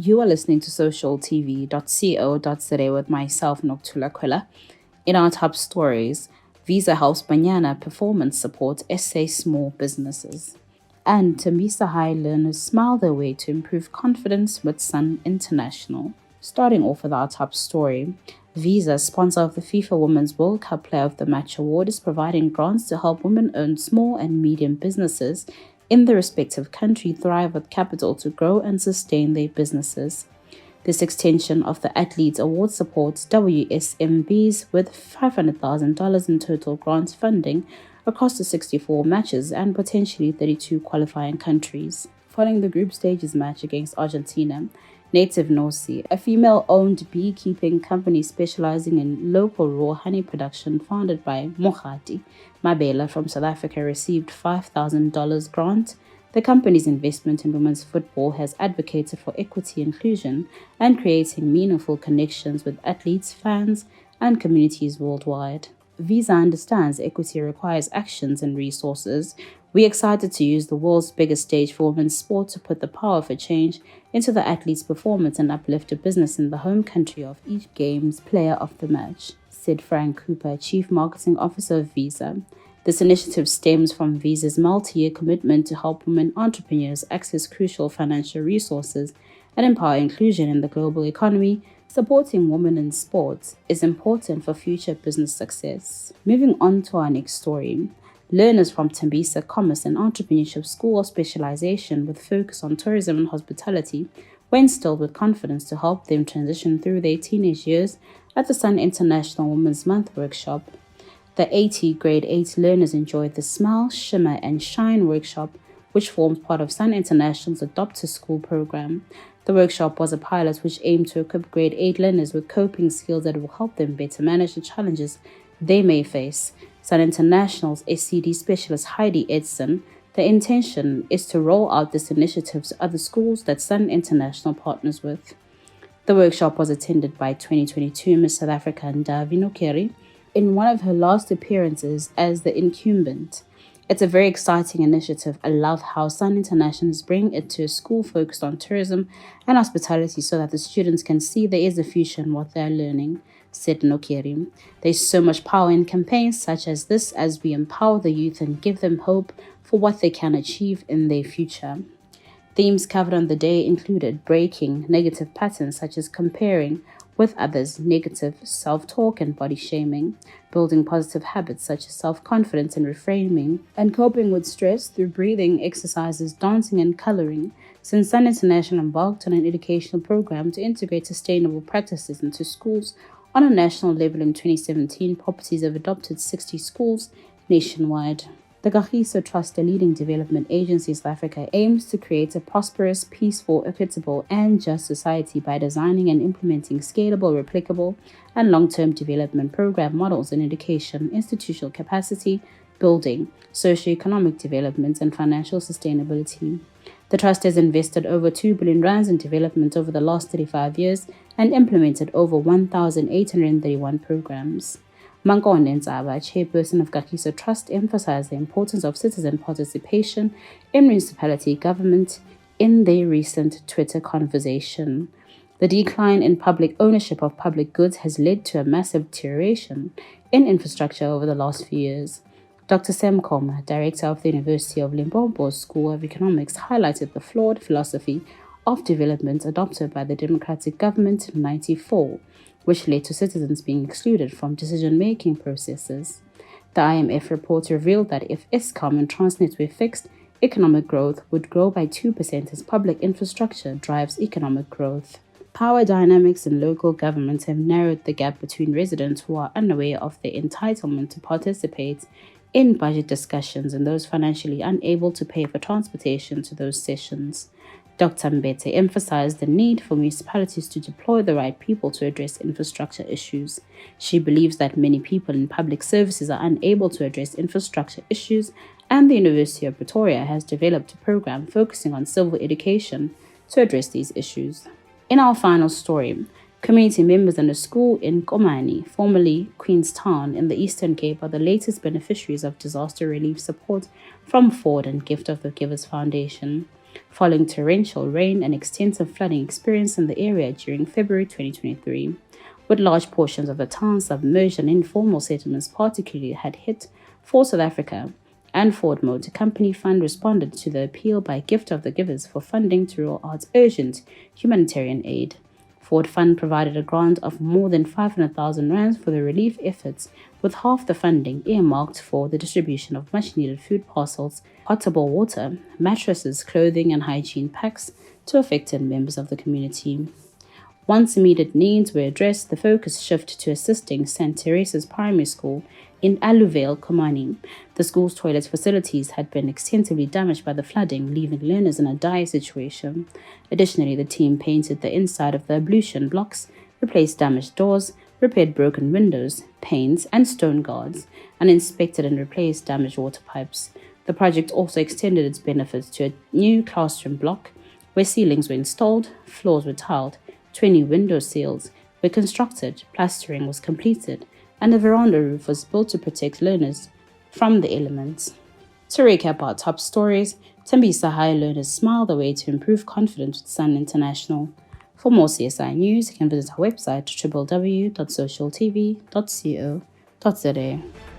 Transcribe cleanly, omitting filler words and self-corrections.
You are listening to socialtv.co.za with myself, Nokuthula Khwela. In our top stories, Visa helps Banyana performance support SA small businesses. And Tembisa High learners smile their way to improve confidence with Sun International. Starting off with our top story, Visa, sponsor of the FIFA Women's World Cup Player of the Match Award, is providing grants to help women own small and medium businesses in the respective country thrive with capital to grow and sustain their businesses. This extension of the Athletes Award supports WSMBs with $500,000 in total grant funding across the 64 matches and potentially 32 qualifying countries. Following the group stages match against Argentina, Native Nosi, a female-owned beekeeping company specializing in local raw honey production founded by Mogati Mabela from South Africa, received $5,000 grant. The company's investment in women's football has advocated for equity, inclusion, and creating meaningful connections with athletes, fans, and communities worldwide. Visa understands equity requires actions and resources. We're excited to use the world's biggest stage for women's sport to put the power for change into the athlete's performance and uplift a business in the home country of each game's player of the match, said Frank Cooper, Chief Marketing Officer of Visa. This initiative stems from Visa's multi-year commitment to help women entrepreneurs access crucial financial resources and empower inclusion in the global economy. Supporting women in sports is important for future business success. Moving on to our next story. Learners from Tembisa Commerce and Entrepreneurship School of Specialization with focus on tourism and hospitality were instilled with confidence to help them transition through their teenage years at the Sun International Women's Month workshop. The 80 grade 8 learners enjoyed the Smile, Shimmer and Shine workshop, which forms part of Sun International's Adopt to School program. The workshop was a pilot which aimed to equip grade 8 learners with coping skills that will help them better manage the challenges they may face. Sun International's SCD specialist Heidi Edson, the intention is to roll out this initiative to other schools that Sun International partners with. The workshop was attended by 2022 Miss South Africa Ndavi Nokeri in one of her last appearances as the incumbent. It's a very exciting initiative. I love how Sun International is bringing it to a school focused on tourism and hospitality so that the students can see there is a future in what they're learning, said Nokeri. There's so much power in campaigns such as this as we empower the youth and give them hope for what they can achieve in their future. Themes covered on the day included breaking negative patterns such as comparing with others, negative self-talk and body shaming, building positive habits such as self-confidence and reframing, and coping with stress through breathing exercises, dancing and coloring. Since Sun International embarked on an educational program to integrate sustainable practices into schools on a national level in 2017, properties have adopted 60 schools nationwide. The Kagiso Trust, a leading development agency in South Africa, aims to create a prosperous, peaceful, equitable, and just society by designing and implementing scalable, replicable, and long-term development program models in education, institutional capacity building, socio-economic development, and financial sustainability. The Trust has invested over 2 billion rands in development over the last 35 years and implemented over 1,831 programs. Mankone Nzaba, chairperson of Kagiso Trust, emphasized the importance of citizen participation in municipality government in their recent Twitter conversation. The decline in public ownership of public goods has led to a massive deterioration in infrastructure over the last few years. Dr. Sam Koma, director of the University of Limpopo's School of Economics, highlighted the flawed philosophy of development adopted by the democratic government in 1994, which led to citizens being excluded from decision-making processes. The IMF report revealed that if Eskom and Transnet were fixed, economic growth would grow by 2% as public infrastructure drives economic growth. Power dynamics in local governments have narrowed the gap between residents who are unaware of their entitlement to participate in budget discussions and those financially unable to pay for transportation to those sessions. Dr. Mbete emphasized the need for municipalities to deploy the right people to address infrastructure issues. She believes that many people in public services are unable to address infrastructure issues, and the University of Pretoria has developed a program focusing on civil education to address these issues. In our final story, community members in a school in Komani, formerly Queenstown in the Eastern Cape, are the latest beneficiaries of disaster relief support from Ford and Gift of the Givers Foundation. following torrential rain and extensive flooding experienced in the area during February 2023. With large portions of the town submerged and informal settlements particularly had hit, for South Africa and Ford Motor Company Fund responded to the appeal by Gift of the Givers for funding to roll out urgent humanitarian aid. Ford Fund provided a grant of more than 500,000 rands for the relief efforts, with half the funding earmarked for the distribution of much-needed food parcels, potable water, mattresses, clothing and hygiene packs to affected members of the community. Once immediate needs were addressed, the focus shifted to assisting St. Teresa's Primary School in Aluvale, Komani. The school's toilet facilities had been extensively damaged by the flooding, leaving learners in a dire situation. Additionally, the team painted the inside of the ablution blocks, replaced damaged doors, repaired broken windows, panes, and stone guards, and inspected and replaced damaged water pipes. The project also extended its benefits to a new classroom block, where ceilings were installed, floors were tiled, 20 window sills were constructed, plastering was completed, and a veranda roof was built to protect learners from the elements. To recap our top stories, Tembisa High learners smile the way to improve confidence with Sun International. For more CSI news, you can visit our website www.socialtv.co.za.